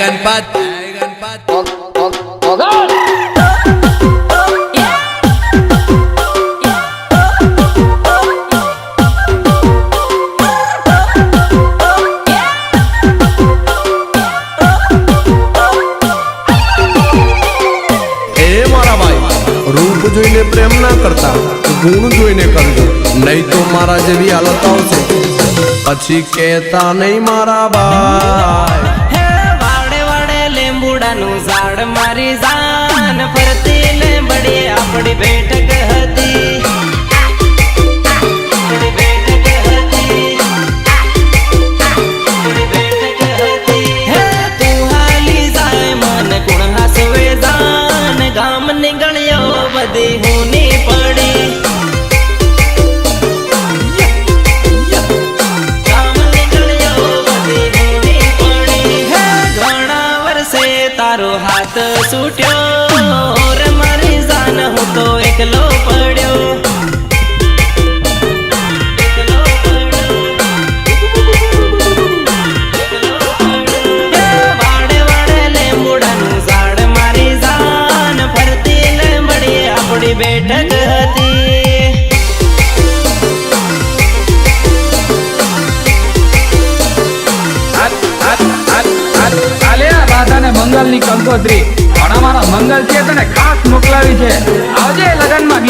गणपत रूप જોઈને પ્રેમ ના કરતા ગુણ જોઈને કરજો નહીં તો મારા જેવી હાલત આવશે પછી કહેતા નહીં મારા ભાઈ હે વાડે વાડે લીંબુડાનું ઝાડ મારી જાન ફરતી લીંબડી આપણી બેઠક હતી હે તું હાલી જાય મન ગુણ હાસવે જાન ગામ નીકળ્યો બધી હુની પડી ગામ નીકળ્યો બધી હુની પડી હે ઘણા વર્ષે તારો હાથ છૂટ્યો રે મારી જાન હું તો એકલો પડ્યો વાડે વાડે લીંબુડાનું ઝાડ મારી જાન ફરતી લીંબડી આપણી બેઠક હતી રાધા ને મંગલ ની કંકોત્રી પણ અમારા મંગલ છે તને ખાસ મોકલાવી છે આવજે લગન માં